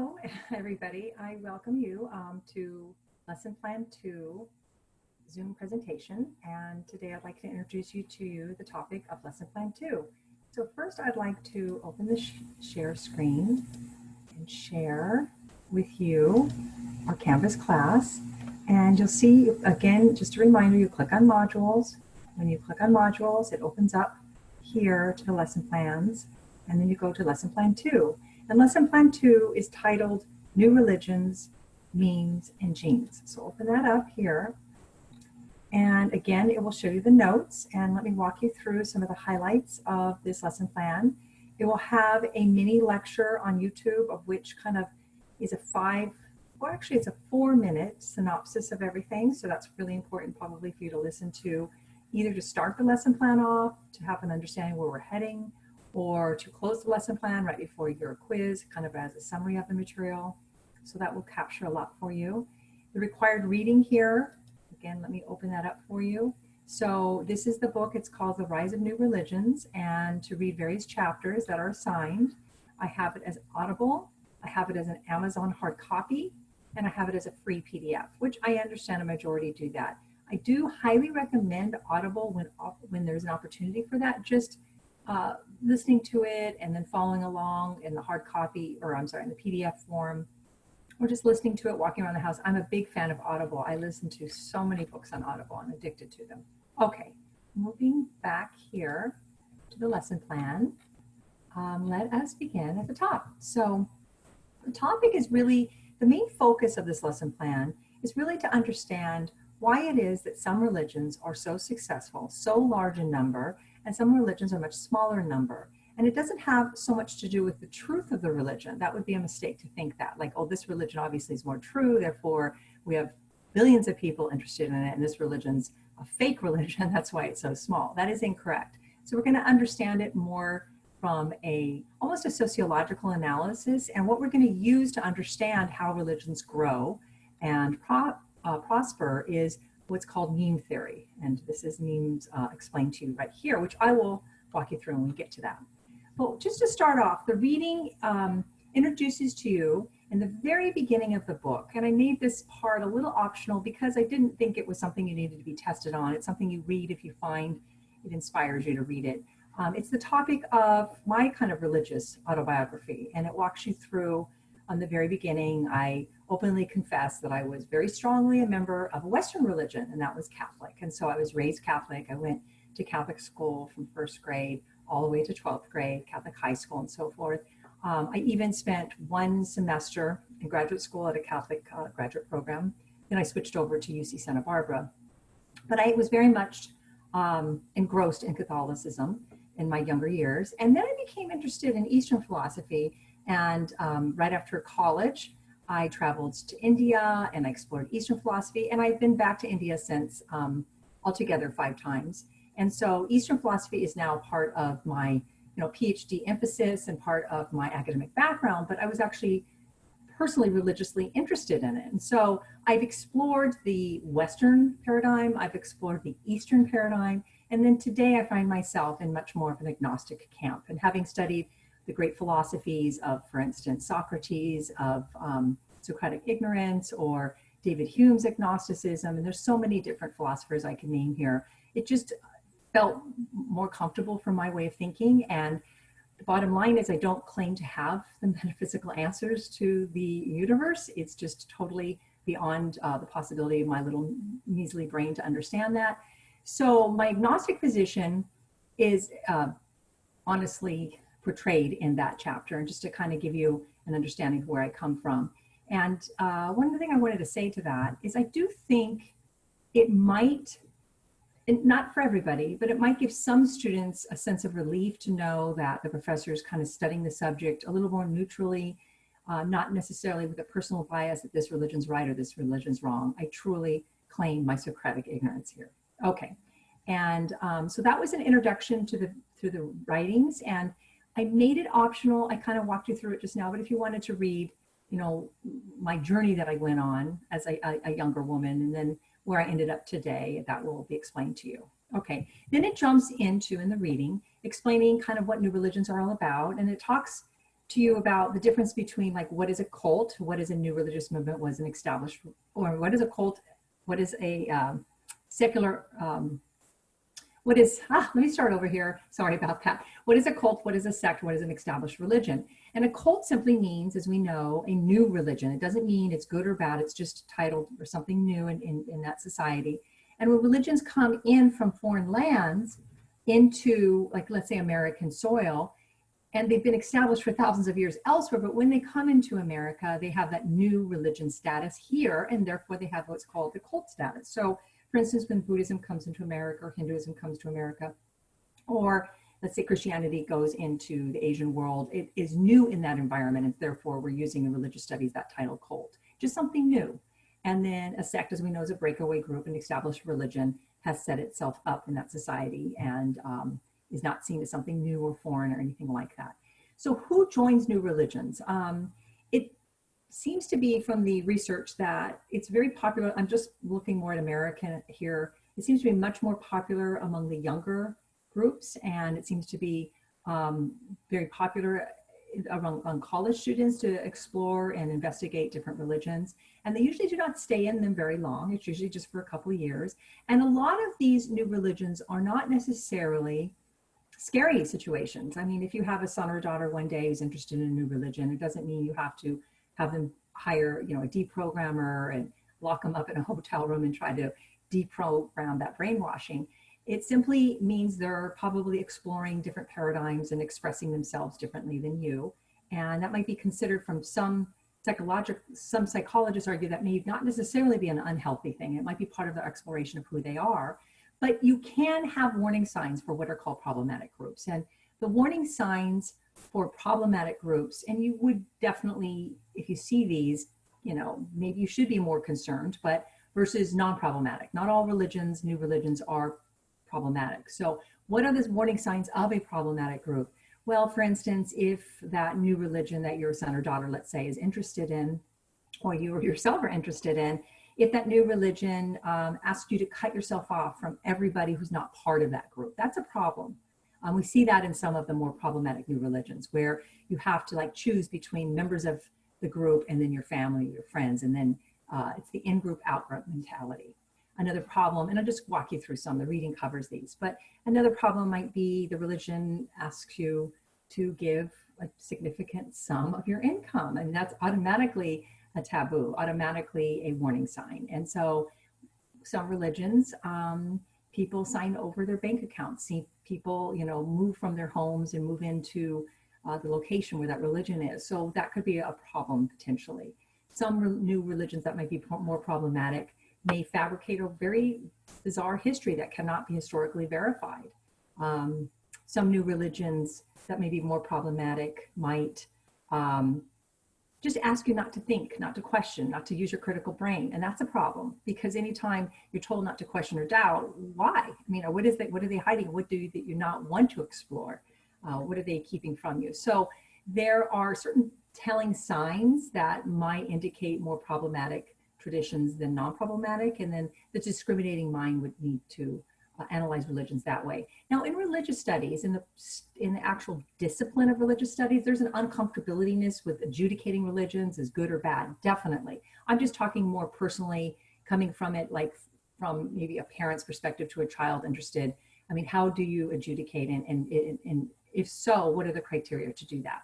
Hello, everybody. I welcome you to Lesson Plan 2 Zoom presentation. And today I'd like to introduce you to the topic of Lesson Plan 2. So first I'd like to open the share screen and share with you our Canvas class. And you'll see, again, just a reminder, you click on modules. When you click on modules, it opens up here to the lesson plans. And then you go to Lesson Plan 2. And Lesson Plan 2 is titled New Religions, Memes, and Genes. So open that up here. And again, it will show you the notes. And let me walk you through some of the highlights of this lesson plan. It will have a mini lecture on YouTube, of which kind of is a 4-minute synopsis of everything. So that's really important probably for you to listen to, either to start the lesson plan off, to have an understanding where we're heading, or to close the lesson plan right before your quiz, kind of as a summary of the material. So that will capture a lot for you. The required reading here, again, let me open that up for you. So this is the book, it's called The Rise of New Religions, and to read various chapters that are assigned. I have it as Audible, I have it as an Amazon hard copy, and I have it as a free PDF, which I understand a majority do that. I do highly recommend Audible when there's an opportunity for that, just listening to it and then following along in the hard copy, or I'm sorry, in the PDF form, or just listening to it walking around the house. I'm a big fan of Audible. I listen to so many books on Audible. I'm addicted to them. Okay, moving back here to the lesson plan, let us begin at the top. So the topic is really, the main focus of this lesson plan is really to understand why it is that some religions are so successful, so large in number, and some religions are much smaller in number. And it doesn't have so much to do with the truth of the religion. That would be a mistake to think that, like, oh, this religion obviously is more true, therefore we have billions of people interested in it, and this religion's a fake religion, that's why it's so small. That is incorrect. So we're gonna understand it more from almost a sociological analysis, and what we're gonna use to understand how religions grow and prosper is what's called meme theory. And this is memes explained to you right here, which I will walk you through when we get to that. But just to start off, the reading introduces to you in the very beginning of the book, and I made this part a little optional because I didn't think it was something you needed to be tested on. It's something you read if you find it inspires you to read it. It's the topic of my kind of religious autobiography, and it walks you through. On the very beginning, I openly confessed that I was very strongly a member of a Western religion, and that was Catholic. And so I was raised Catholic. I went to Catholic school from first grade all the way to 12th grade, Catholic high school and so forth. I even spent one semester in graduate school at a Catholic graduate program. Then I switched over to UC Santa Barbara. But I was very much engrossed in Catholicism in my younger years. And then I became interested in Eastern philosophy. And right after college, I traveled to India and I explored Eastern philosophy. And I've been back to India since altogether 5 times. And so Eastern philosophy is now part of my PhD emphasis and part of my academic background, but I was actually personally religiously interested in it. And so I've explored the Western paradigm, I've explored the Eastern paradigm, and then today I find myself in much more of an agnostic camp. And having studied the great philosophies of, for instance, Socrates, of Socratic ignorance, or David Hume's agnosticism, and there's so many different philosophers I can name here. It just felt more comfortable for my way of thinking. And the bottom line is I don't claim to have the metaphysical answers to the universe. It's just totally beyond the possibility of my little measly brain to understand that. So my agnostic position is honestly portrayed in that chapter, and just to kind of give you an understanding of where I come from. And one of the things I wanted to say to that is I do think it might, and not for everybody, but it might give some students a sense of relief to know that the professor is kind of studying the subject a little more neutrally, not necessarily with a personal bias that this religion's right or this religion's wrong. I truly claim my Socratic ignorance here. Okay, and so that was an introduction to the writings, and I made it optional. I kind of walked you through it just now, but if you wanted to read, my journey that I went on as a younger woman, and then where I ended up today, that will be explained to you. Okay, then it jumps into, in the reading, explaining kind of what new religions are all about, and it talks to you about the difference between like what is a cult, what is a new religious movement, was an established, or what is a cult, what is a secular, let me start over here. Sorry about that. What is a cult? What is a sect? What is an established religion? And a cult simply means, as we know, a new religion. It doesn't mean it's good or bad. It's just titled or something new in that society. And when religions come in from foreign lands into, like, let's say American soil, and they've been established for thousands of years elsewhere, but when they come into America, they have that new religion status here, and therefore they have what's called the cult status. So for instance, when Buddhism comes into America or Hinduism comes to America, or let's say Christianity goes into the Asian world, it is new in that environment, and therefore we're using in religious studies that title cult, just something new. And then a sect, as we know, is a breakaway group. An established religion has set itself up in that society and is not seen as something new or foreign or anything like that. So who joins new religions? It seems to be from the research that it's very popular. I'm just looking more at American here. It seems to be much more popular among the younger groups, and it seems to be very popular among college students to explore and investigate different religions. And they usually do not stay in them very long. It's usually just for a couple of years. And a lot of these new religions are not necessarily scary situations. I mean, if you have a son or daughter one day who's interested in a new religion, it doesn't mean you have to have them hire, a deprogrammer and lock them up in a hotel room and try to deprogram that brainwashing. It simply means they're probably exploring different paradigms and expressing themselves differently than you. And that might be considered from some psychologists argue that may not necessarily be an unhealthy thing. It might be part of their exploration of who they are. But you can have warning signs for what are called problematic groups. And the warning signs for problematic groups, and you would definitely, if you see these, maybe you should be more concerned, but versus non-problematic. Not all religions, new religions, are problematic. So what are the warning signs of a problematic group? Well, for instance, if that new religion that your son or daughter, let's say, is interested in, or you or yourself are interested in, if that new religion asks you to cut yourself off from everybody who's not part of that group, that's a problem. We see that in some of the more problematic new religions, where you have to choose between members of the group and then your family, your friends, and then it's the in-group, out-group mentality. Another problem, and I'll just walk you through some, the reading covers these, but another problem might be the religion asks you to give a significant sum of your income, and that's automatically a taboo, automatically a warning sign. And so some religions, people sign over their bank accounts, see people, move from their homes and move into the location where that religion is. So that could be a problem potentially. Some new religions that might be more problematic may fabricate a very bizarre history that cannot be historically verified. Some new religions that may be more problematic might just ask you not to think, not to question, not to use your critical brain. And that's a problem, because anytime you're told not to question or doubt, why? What are they hiding? What do you not want to explore? What are they keeping from you? So there are certain telling signs that might indicate more problematic traditions than non-problematic, and then the discriminating mind would need to analyze religions that way. Now, in religious studies, in the actual discipline of religious studies, there's an uncomfortability with adjudicating religions as good or bad, definitely. I'm just talking more personally, coming from it, from maybe a parent's perspective to a child interested. How do you adjudicate, and if so, what are the criteria to do that?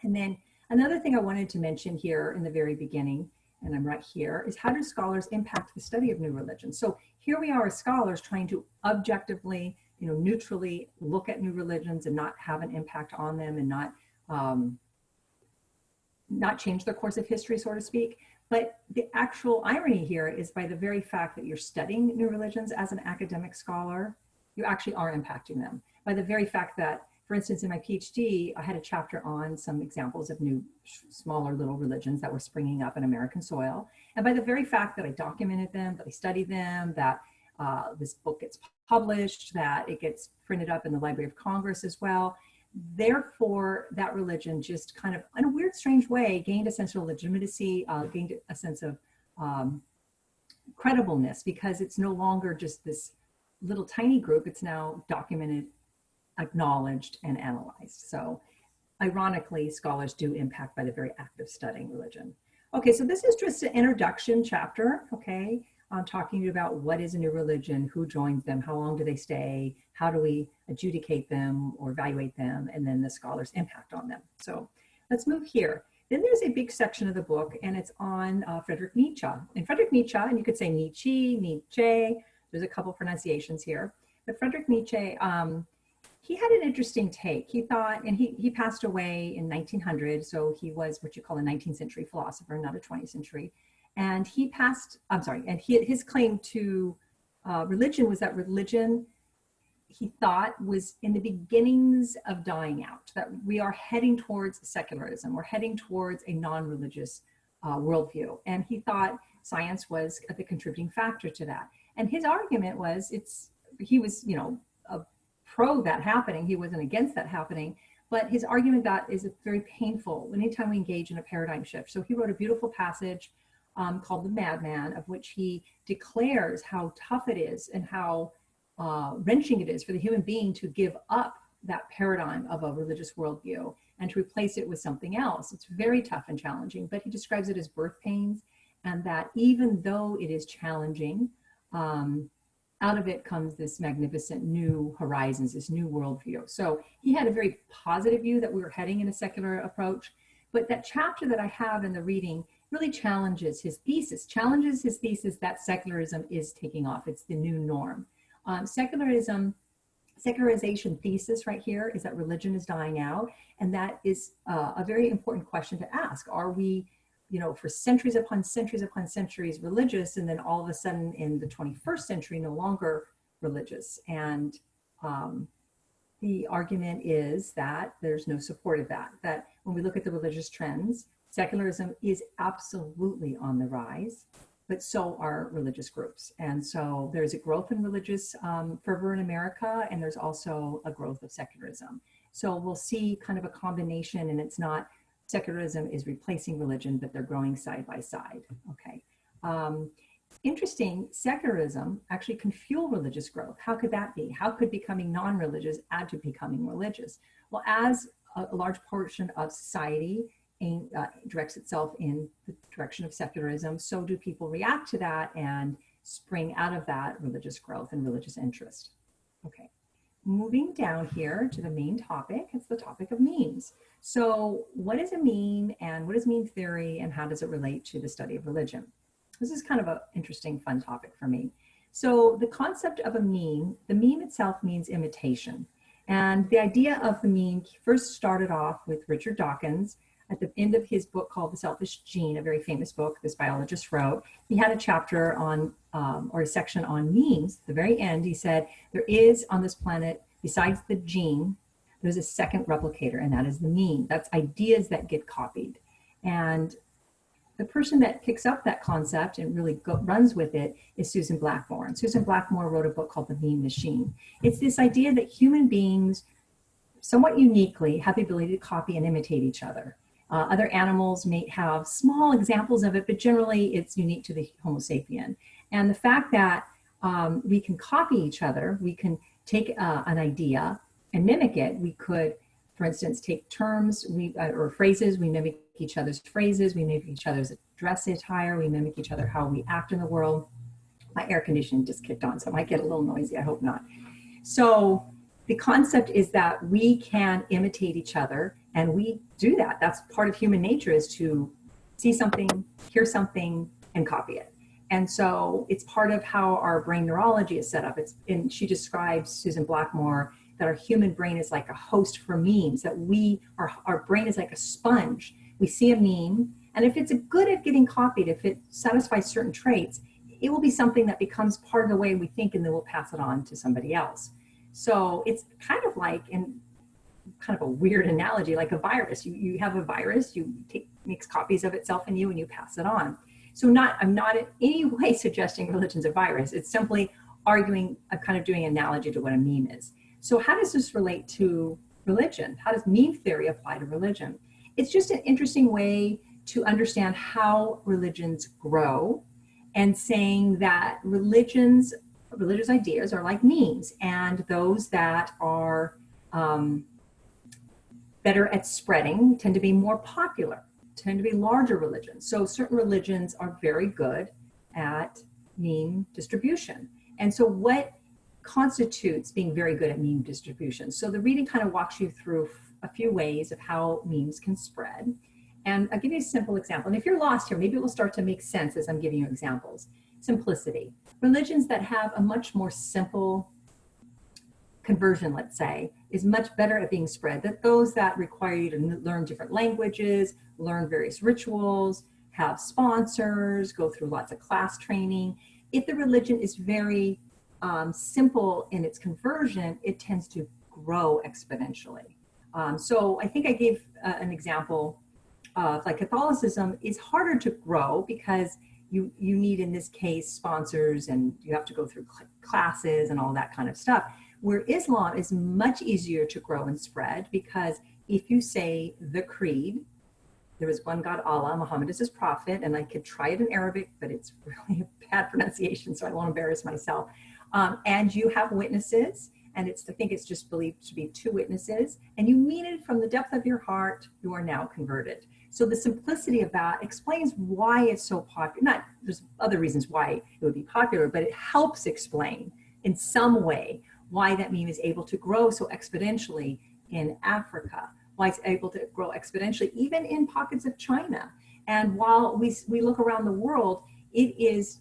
And then another thing I wanted to mention here in the very beginning, and I'm right here, is how do scholars impact the study of new religions? So here we are as scholars trying to objectively, neutrally look at new religions and not have an impact on them and not change the course of history, so to speak. But the actual irony here is, by the very fact that you're studying new religions as an academic scholar, you actually are impacting them. By the very fact that, for instance, in my PhD, I had a chapter on some examples of new, smaller little religions that were springing up in American soil. And by the very fact that I documented them, that I studied them, that this book gets published, that it gets printed up in the Library of Congress as well, therefore, that religion just kind of, in a weird, strange way, gained a sense of legitimacy, gained a sense of credibleness, because it's no longer just this little tiny group. It's now documented, acknowledged, and analyzed. So ironically, scholars do impact by the very act of studying religion. Okay, so this is just an introduction chapter, okay? I'm talking about what is a new religion, who joins them, how long do they stay, how do we adjudicate them or evaluate them, and then the scholars' impact on them. So let's move here. Then there's a big section of the book, and it's on Friedrich Nietzsche. And Friedrich Nietzsche, and you could say Nietzsche, Nietzsche, there's a couple pronunciations here, but Friedrich Nietzsche, he had an interesting take. He thought, and he passed away in 1900, so he was what you call a 19th century philosopher, not a 20th century. And he passed, I'm sorry, and his claim to religion was that religion, he thought, was in the beginnings of dying out, that we are heading towards secularism, we're heading towards a non-religious worldview. And he thought science was the contributing factor to that. And his argument was, he was, you know, a pro that happening, he wasn't against that happening, but his argument that is very painful anytime we engage in a paradigm shift. So he wrote a beautiful passage called The Madman, of which he declares how tough it is and how wrenching it is for the human being to give up that paradigm of a religious worldview and to replace it with something else. It's very tough and challenging, but he describes it as birth pains, and that even though it is challenging, out of it comes this magnificent new horizons, this new worldview. So he had a very positive view that we were heading in a secular approach, but that chapter that I have in the reading really challenges his thesis that secularism is taking off. It's the new norm. Secularization thesis right here is that religion is dying out, and that is a very important question to ask. Are we, you know, for centuries upon centuries upon centuries religious, and then all of a sudden in the 21st century no longer religious? And the argument is that there's no support of that when we look at the religious trends, secularism is absolutely on the rise, but so are religious groups. And so there's a growth in religious fervor in America, and there's also a growth of secularism. So we'll see kind of a combination, and it's not secularism is replacing religion, but they're growing side by side, okay? Interesting, secularism actually can fuel religious growth. How could that be? How could becoming non-religious add to becoming religious? Well, as a large portion of society directs itself in the direction of secularism, so do people react to that and spring out of that religious growth and religious interest. Okay, moving down here to the main topic, it's the topic of memes. So what is a meme, and what is meme theory, and how does it relate to the study of religion? This is kind of an interesting, fun topic for me. So the concept of a meme, the meme itself means imitation. And the idea of the meme first started off with Richard Dawkins at the end of his book called The Selfish Gene, a very famous book this biologist wrote. He had a chapter on, or a section on memes. At the very end, he said, there is on this planet, besides the gene, there's a second replicator, and that is the meme. That's ideas that get copied. And the person that picks up that concept and really runs with it is Susan Blackmore. And Susan Blackmore wrote a book called The Meme Machine. It's this idea that human beings, somewhat uniquely, have the ability to copy and imitate each other. Other animals may have small examples of it, but generally it's unique to the Homo sapien. And the fact that we can copy each other, we can take an idea and mimic it. We could, for instance, take terms or phrases, we mimic each other's phrases, we mimic each other's dress attire, we mimic each other how we act in the world. My air conditioning just kicked on, so it might get a little noisy, I hope not. So the concept is that we can imitate each other, and we do that. That's part of human nature, is to see something, hear something, and copy it. And so it's part of how our brain neurology is set up. And she describes, Susan Blackmore, that our human brain is like a host for memes, that our brain is like a sponge. We see a meme, and if it's good at getting copied, if it satisfies certain traits, it will be something that becomes part of the way we think, and then we'll pass it on to somebody else. So it's kind of like, in kind of a weird analogy, like a virus. You have a virus, makes copies of itself in you, and you pass it on. So I'm not in any way suggesting religion's a virus. It's simply arguing, kind of doing an analogy to what a meme is. So how does this relate to religion? How does meme theory apply to religion? It's just an interesting way to understand how religions grow, and saying that religious ideas are like memes, and those that are better at spreading tend to be more popular, tend to be larger religions. So certain religions are very good at meme distribution. And so what constitutes being very good at meme distribution? So the reading kind of walks you through a few ways of how memes can spread. And I'll give you a simple example. And if you're lost here, maybe it will start to make sense as I'm giving you examples. Simplicity. Religions that have a much more simple conversion, let's say, is much better at being spread than those that require you to learn different languages, learn various rituals, have sponsors, go through lots of class training. If the religion is very simple in its conversion, it tends to grow exponentially. So I think I gave an example of like Catholicism is harder to grow because you need, in this case, sponsors, and you have to go through classes and all that kind of stuff. Where Islam is much easier to grow and spread, because if you say the creed, there is one God, Allah, Muhammad is his prophet, and I could try it in Arabic, but it's really a bad pronunciation, so I won't embarrass myself. And you have witnesses, and I think it's just believed to be 2 witnesses, and you mean it from the depth of your heart, you are now converted. So the simplicity of that explains why it's so popular. There's other reasons why it would be popular, but it helps explain in some way why that meme is able to grow so exponentially in Africa, why it's able to grow exponentially even in pockets of China. And while we look around the world, it is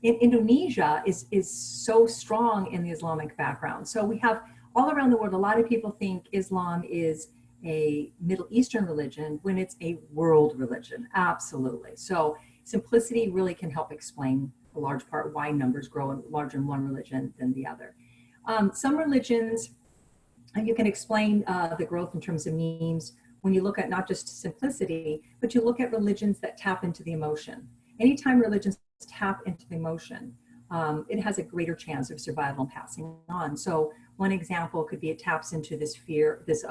Indonesia is so strong in the Islamic background. So we have all around the world, a lot of people think Islam is a Middle Eastern religion when it's a world religion. Absolutely. So simplicity really can help explain a large part why numbers grow larger in one religion than the other. Some religions, you can explain the growth in terms of memes when you look at not just simplicity, but you look at religions that tap into the emotion. Anytime religions tap into the emotion, it has a greater chance of survival and passing on. So one example could be it taps into this fear, this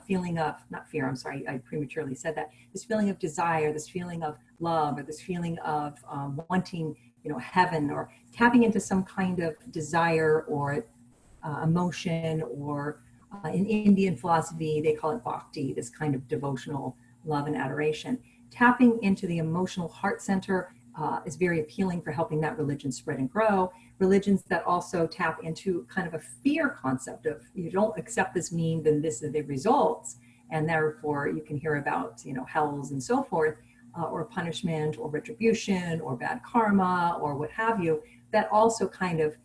feeling of, not fear, I'm sorry, I prematurely said that, this feeling of desire, this feeling of love, or this feeling of wanting, heaven, or tapping into some kind of desire or emotion, or in Indian philosophy, they call it bhakti, this kind of devotional love and adoration. Tapping into the emotional heart center is very appealing for helping that religion spread and grow. Religions that also tap into kind of a fear concept of, you don't accept this meme, then this is the results, and therefore you can hear about hells and so forth, or punishment or retribution or bad karma or what have you, that also kind of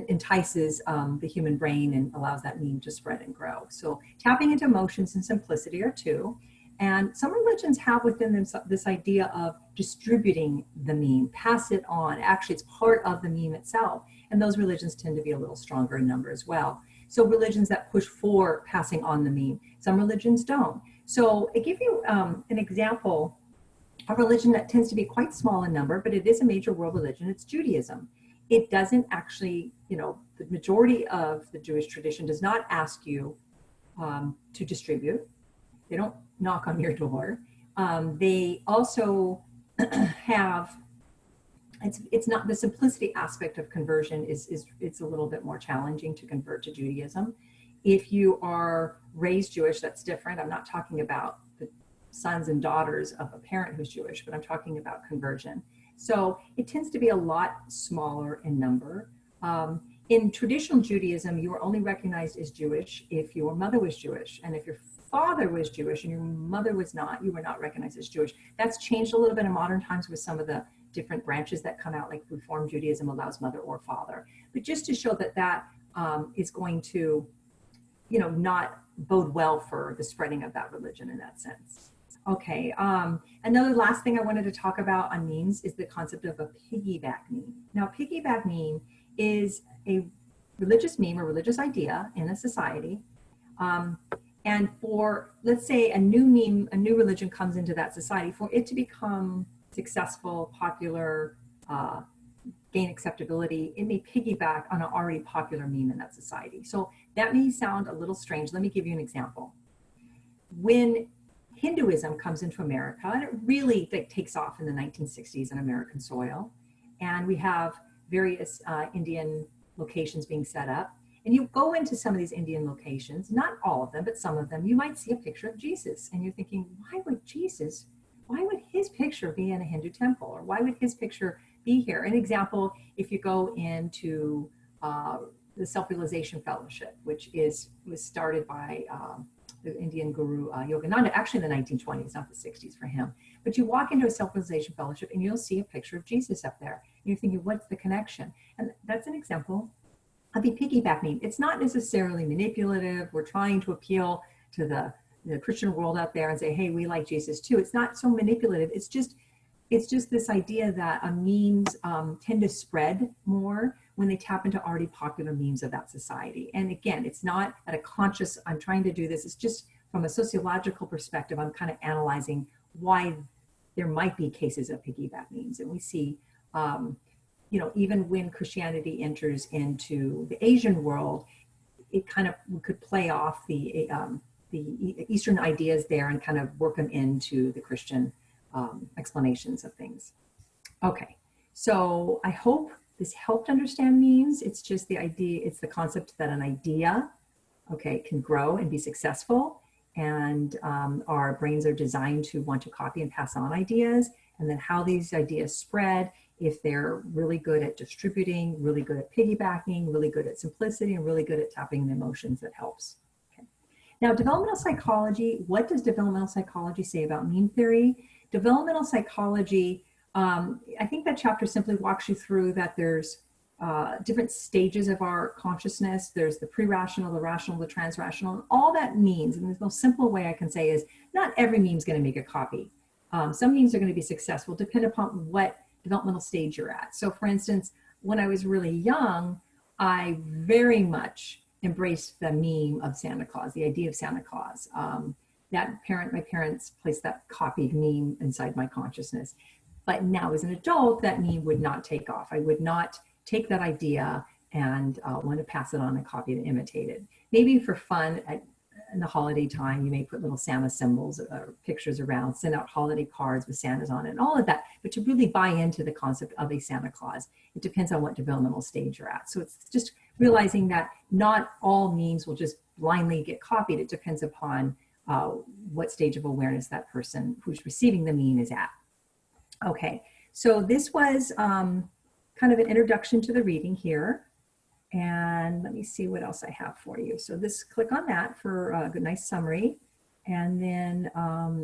entices the human brain and allows that meme to spread and grow. So tapping into emotions and simplicity are 2. And some religions have within them this idea of distributing the meme, pass it on. Actually, it's part of the meme itself. And those religions tend to be a little stronger in number as well. So religions that push for passing on the meme, some religions don't. So I give you an example, a religion that tends to be quite small in number, but it is a major world religion. It's Judaism. It doesn't actually, the majority of the Jewish tradition does not ask you to distribute. They don't knock on your door. They also have, it's not, the simplicity aspect of conversion it's a little bit more challenging to convert to Judaism. If you are raised Jewish, that's different. I'm not talking about the sons and daughters of a parent who's Jewish, but I'm talking about conversion. So it tends to be a lot smaller in number. In traditional Judaism, you were only recognized as Jewish if your mother was Jewish. And if your father was Jewish and your mother was not, you were not recognized as Jewish. That's changed a little bit in modern times with some of the different branches that come out, like Reform Judaism allows mother or father. But just to show that that is going to, not bode well for the spreading of that religion in that sense. Okay, another last thing I wanted to talk about on memes is the concept of a piggyback meme. Now, piggyback meme is a religious meme or religious idea in a society. And for, let's say, a new meme, a new religion comes into that society, for it to become successful, popular, gain acceptability, it may piggyback on an already popular meme in that society. So that may sound a little strange. Let me give you an example. When Hinduism comes into America, and it really takes off in the 1960s on American soil, and we have various Indian locations being set up, And you go into some of these Indian locations, not all of them, but some of them, you might see a picture of Jesus. And you're thinking, why would his picture be in a Hindu temple? Or why would his picture be here? An example, if you go into the Self-Realization Fellowship, which was started by the Indian guru Yogananda, actually in the 1920s, not the 60s for him. But you walk into a Self-Realization Fellowship and you'll see a picture of Jesus up there. And you're thinking, what's the connection? And that's an example of a piggyback meme. It's not necessarily manipulative. We're trying to appeal to the Christian world out there and say, hey, we like Jesus too. It's not so manipulative. It's just this idea that memes tend to spread more when they tap into already popular memes of that society. And again, it's not at a conscious, I'm trying to do this. It's just from a sociological perspective, I'm kind of analyzing why there might be cases of piggyback memes. And we see, even when Christianity enters into the Asian world, it kind of could play off the Eastern ideas there and kind of work them into the Christian explanations of things. Okay, so I hope this helped understand memes. It's just the idea, it's the concept that an idea, okay, can grow and be successful. And our brains are designed to want to copy and pass on ideas. And then how these ideas spread, if they're really good at distributing, really good at piggybacking, really good at simplicity, and really good at tapping the emotions, that helps. Okay. Now, developmental psychology, what does developmental psychology say about meme theory? Developmental psychology, I think that chapter simply walks you through that there's different stages of our consciousness. There's the pre-rational, the rational, the trans-rational, and all that means, and the most simple way I can say is not every meme is going to make a copy. Some memes are going to be successful, depending upon what developmental stage you're at. So for instance, when I was really young, I very much embraced the meme of Santa Claus, the idea of Santa Claus. My parents placed that copied meme inside my consciousness. But now as an adult, that meme would not take off. I would not take that idea and want to pass it on and copy it and imitate it. Maybe for fun in the holiday time, you may put little Santa symbols or pictures around, send out holiday cards with Santas on it and all of that. But to really buy into the concept of a Santa Claus, it depends on what developmental stage you're at. So it's just realizing that not all memes will just blindly get copied. It depends upon what stage of awareness that person who's receiving the meme is at. Okay, so this was kind of an introduction to the reading here. And let me see what else I have for you. So click on that for a good, nice summary. And then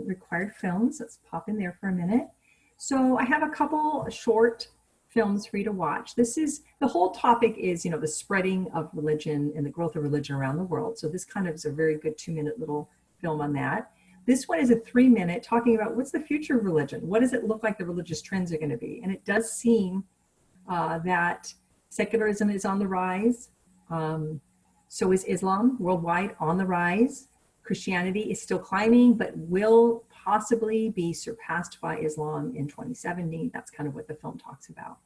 required films, let's pop in there for a minute. So I have a couple short films for you to watch. The whole topic is, the spreading of religion and the growth of religion around the world. So this kind of is a very good 2-minute little film on that. This one is a 3-minute talking about what's the future of religion? What does it look like the religious trends are going to be? And it does seem that secularism is on the rise. So is Islam worldwide on the rise. Christianity is still climbing, but will possibly be surpassed by Islam in 2070. That's kind of what the film talks about.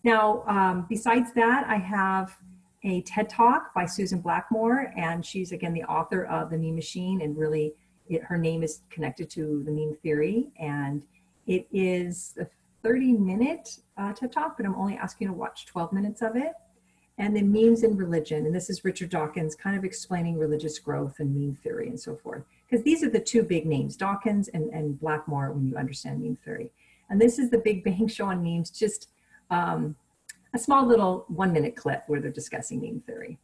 Now, besides that, I have a TED Talk by Susan Blackmore, and she's, again, the author of The Meme Machine, and really her name is connected to the meme theory, and it is a 30-minute TED Talk, but I'm only asking you to watch 12 minutes of it. And then memes and religion, and this is Richard Dawkins kind of explaining religious growth and meme theory and so forth, because these are the two big names, Dawkins and Blackmore, when you understand meme theory. And this is the Big Bang Show on memes, just a small little 1-minute clip where they're discussing meme theory.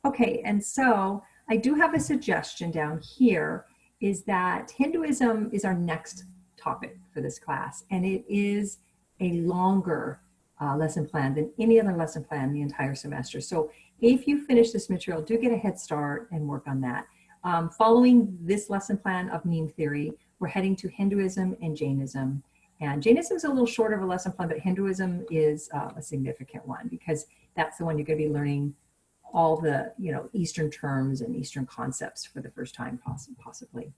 Okay, and so I do have a suggestion down here, is that Hinduism is our next topic for this class, and it is a longer lesson plan than any other lesson plan the entire semester. So if you finish this material, do get a head start and work on that. Following this lesson plan of meme theory, we're heading to Hinduism and Jainism. And Jainism is a little shorter of a lesson plan, but Hinduism is a significant one, because that's the one you're going to be learning all the Eastern terms and Eastern concepts for the first time, possibly.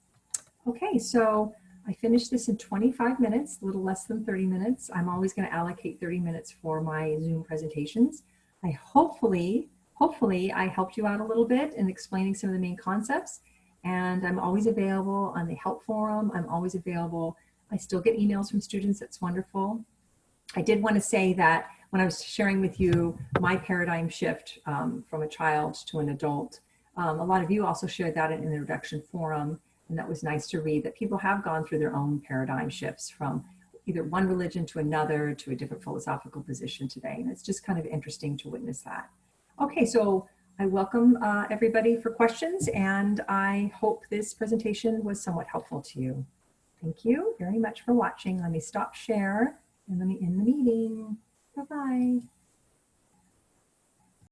Okay, so I finished this in 25 minutes, a little less than 30 minutes. I'm always going to allocate 30 minutes for my Zoom presentations. Hopefully I helped you out a little bit in explaining some of the main concepts, and I'm always available on the help forum. I'm always available. I still get emails from students. That's wonderful. I did want to say that when I was sharing with you my paradigm shift from a child to an adult, a lot of you also shared that in the introduction forum, and that was nice to read, that people have gone through their own paradigm shifts from either one religion to another, to a different philosophical position today. And it's just kind of interesting to witness that. Okay, so I welcome everybody for questions, and I hope this presentation was somewhat helpful to you. Thank you very much for watching. Let me stop share and let me end the meeting. Bye-bye.